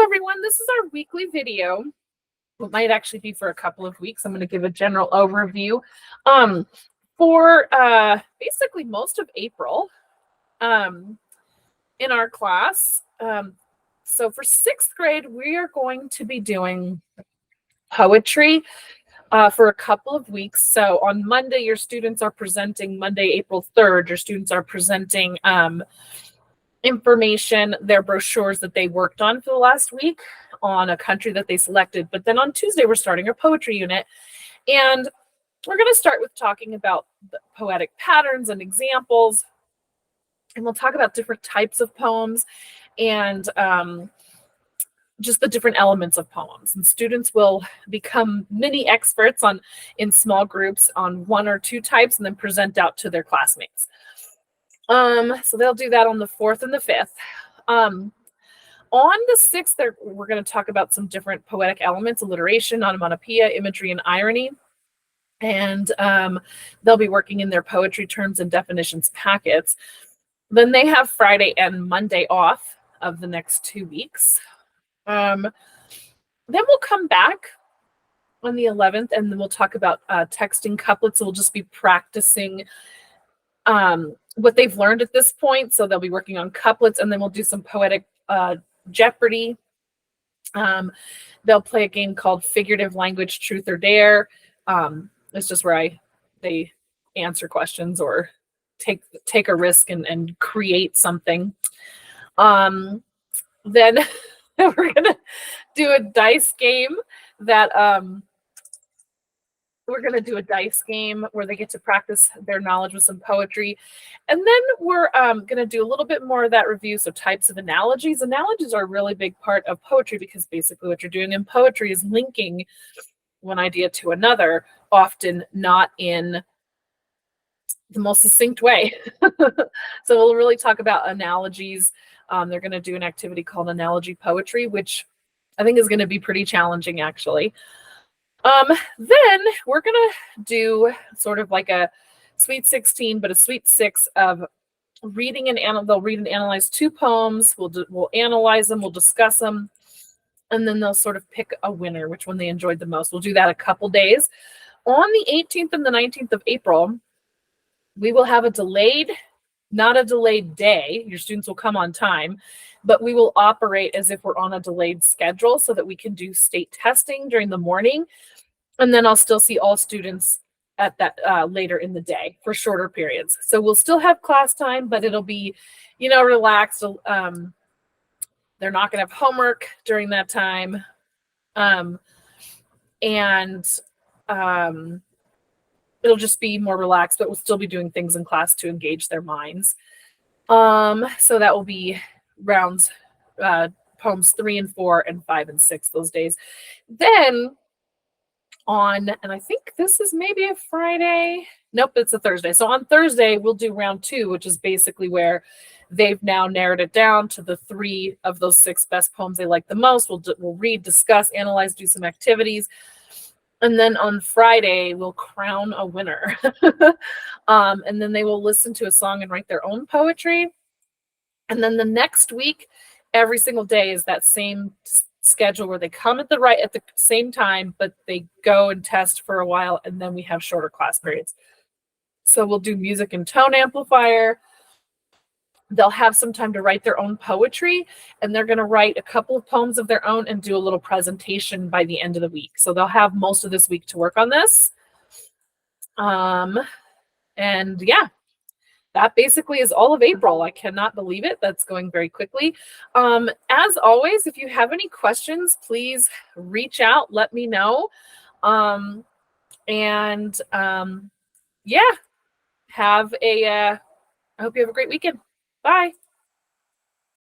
everyone. This is our weekly video. It might actually be for a couple of weeks. I'm going to give a general overview for basically most of April in our class. So for 6th grade, we are going to be doing poetry for a couple of weeks. So on Monday, your students are presenting, Monday, April 3rd, your students are presenting information, their brochures that they worked on for the last week on a country that they selected. But then on Tuesday, we're starting our poetry unit. And we're going to start with talking about the poetic patterns and examples. And we'll talk about different types of poems and just the different elements of poems. And students will become mini experts in small groups on 1 or 2 types and then present out to their classmates. So they'll do that on the 4th and the 5th. On the 6th, we're going to talk about some different poetic elements: alliteration, onomatopoeia, imagery, and irony. And they'll be working in their poetry terms and definitions packets. Then they have Friday and Monday off of the next 2 weeks. Then we'll come back on the 11th, and then we'll talk about texting couplets. So we'll just be practicing what they've learned at this point. So they'll be working on couplets, and then we'll do some poetic Jeopardy. They'll play a game called Figurative Language Truth or Dare. It's just where they answer questions or take a risk and create something. Then we're gonna do a dice game where they get to practice their knowledge with some poetry. And then we're going to do a little bit more of that review. So types of analogies. Analogies are a really big part of poetry because basically what you're doing in poetry is linking one idea to another, often not in the most succinct way. So we'll really talk about analogies. They're going to do an activity called analogy poetry, which I think is going to be pretty challenging, actually. Then we're going to do sort of like a Sweet 16, but a Sweet 6 of reading they'll read and analyze 2 poems. We'll analyze them, we'll discuss them, and then they'll sort of pick a winner, which one they enjoyed the most. We'll do that a couple days. On the 18th and the 19th of April, we will have not a delayed day. Your students will come on time, but we will operate as if we're on a delayed schedule so that we can do state testing during the morning. And then I'll still see all students at that later in the day for shorter periods. So we'll still have class time, but it'll be, relaxed. They're not going to have homework during that time. It'll just be more relaxed, but we'll still be doing things in class to engage their minds. So that will be rounds, poems 3 and 4 and 5 and 6 those days. Then and I think this is maybe a Friday. Nope, it's a Thursday. So on Thursday, we'll do round 2, which is basically where they've now narrowed it down to the 3 of those 6 best poems they like the most. We'll read, discuss, analyze, do some activities. And then on Friday, we'll crown a winner. And then they will listen to a song and write their own poetry. And then the next week, every single day is that same schedule where they come at the same time, but they go and test for a while, and then we have shorter class periods. So we'll do music and tone amplifier. They'll have some time to write their own poetry, and they're going to write a couple of poems of their own and do a little presentation by the end of the week. So they'll have most of this week to work on this. And yeah, that basically is all of April. I cannot believe it. That's going very quickly. As always, if you have any questions, please reach out, let me know. Yeah, I hope you have a great weekend. Bye.